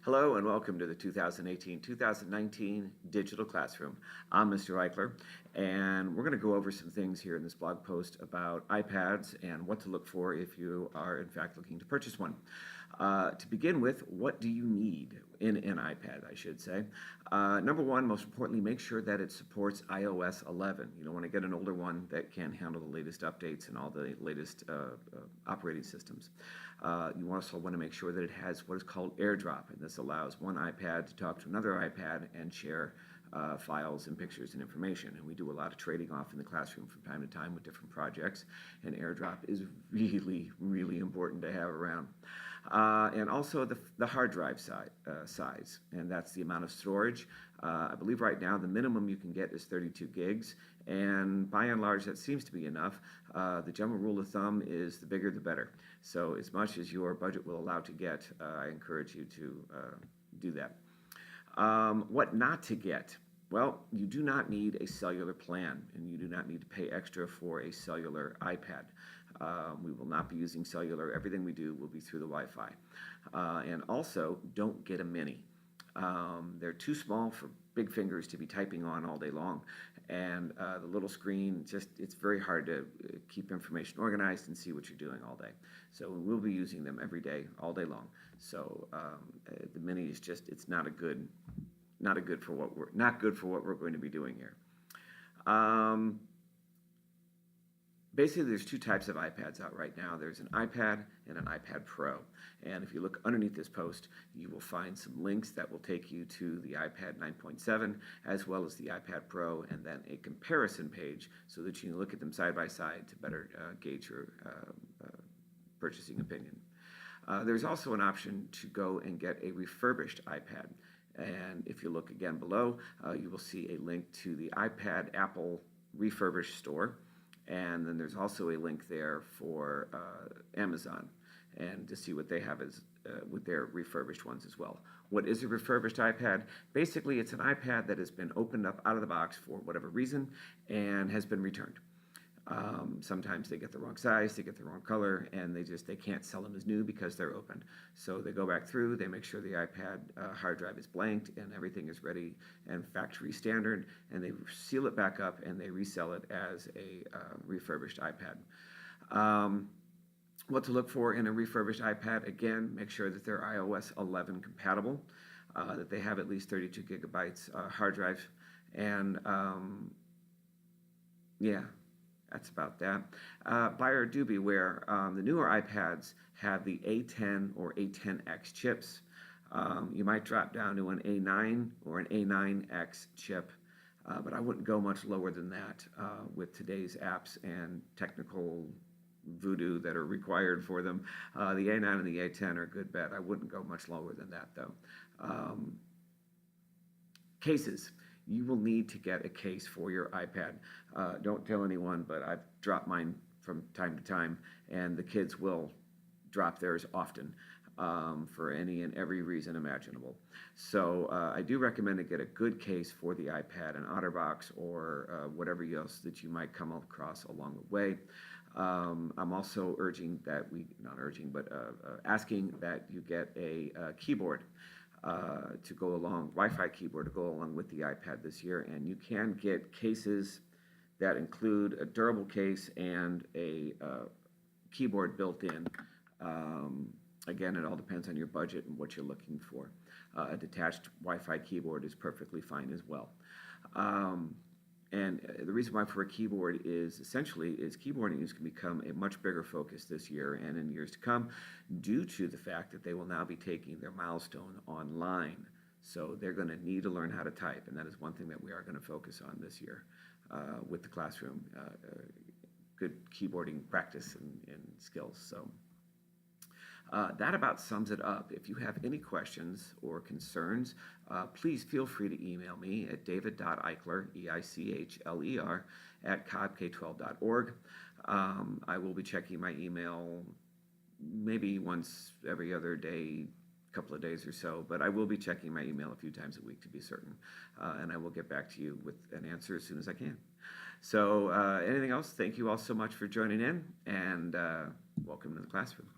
Hello and welcome to the 2018-2019 Digital Classroom. I'm Mr. Eichler, and we're going to go over some things here in this blog post about iPads and what to look for if you are in fact looking to purchase one. To begin with, what do you need in an iPad, I should say? Number one, most importantly, make sure that it supports iOS 11. You don't want to get an older one that can't handle the latest updates and all the latest operating systems. You also want to make sure that it has what is called AirDrop, and this allows one iPad to talk to another iPad and share files and pictures and information. And we do a lot of trading off in the classroom from time to time with different projects, and AirDrop is really, really important to have around. And also the hard drive size, and that's the amount of storage. I believe right now the minimum you can get is 32 gigs, and by and large that seems to be enough. The general rule of thumb is the bigger the better. So as much as your budget will allow to get, I encourage you to do that. What not to get? Well, you do not need a cellular plan, and you do not need to pay extra for a cellular iPad. We will not be using cellular. Everything we do will be through the Wi-Fi. And also, don't get a mini. They're too small for big fingers to be typing on all day long. And the little screen, it's very hard to keep information organized and see what you're doing all day. So we'll be using them every day, all day long. So the mini is it's not good for what we're going to be doing here. Basically, there's two types of iPads out right now. There's an iPad and an iPad Pro. And if you look underneath this post, you will find some links that will take you to the iPad 9.7 as well as the iPad Pro, and then a comparison page so that you can look at them side by side to better gauge your purchasing opinion. There's also an option to go and get a refurbished iPad. And if you look again below, you will see a link to the iPad Apple refurbished store. And then there's also a link there for Amazon, and to see what they have with their refurbished ones as well. What is a refurbished iPad? Basically, it's an iPad that has been opened up out of the box for whatever reason and has been returned. Sometimes they get the wrong size, they get the wrong color, and they can't sell them as new because they're opened. So they go back through, they make sure the iPad hard drive is blanked and everything is ready and factory standard, and they seal it back up and they resell it as a refurbished iPad. What to look for in a refurbished iPad? Again, make sure that they're iOS 11 compatible, that they have at least 32 gigabytes hard drive, and yeah. That's about that. Buyer do beware. The newer iPads have the A10 or A10X chips. You might drop down to an A9 or an A9X chip, but I wouldn't go much lower than that with today's apps and technical voodoo that are required for them. The A9 and the A10 are a good bet. I wouldn't go much lower than that, though. Cases. You will need to get a case for your iPad. Don't tell anyone, but I've dropped mine from time to time, and the kids will drop theirs often for any and every reason imaginable. So I do recommend to get a good case for the iPad, an OtterBox or whatever else that you might come across along the way. I'm also asking that you get a keyboard to go along, Wi-Fi keyboard to go along with the iPad this year, and you can get cases that include a durable case and a keyboard built in. Again, it all depends on your budget and what you're looking for. A detached Wi-Fi keyboard is perfectly fine as well. And the reason why for a keyboard is keyboarding is going to become a much bigger focus this year and in years to come, due to the fact that they will now be taking their milestone online. So they're going to need to learn how to type, and that is one thing that we are going to focus on this year with the classroom, good keyboarding practice and skills. So that about sums it up. If you have any questions or concerns, please feel free to email me at david.eichler, E-I-C-H-L-E-R, at cobbk12.org. I will be checking my email maybe once every other day, couple of days or so, but I will be checking my email a few times a week to be certain, and I will get back to you with an answer as soon as I can. So anything else? Thank you all so much for joining in, and welcome to the classroom.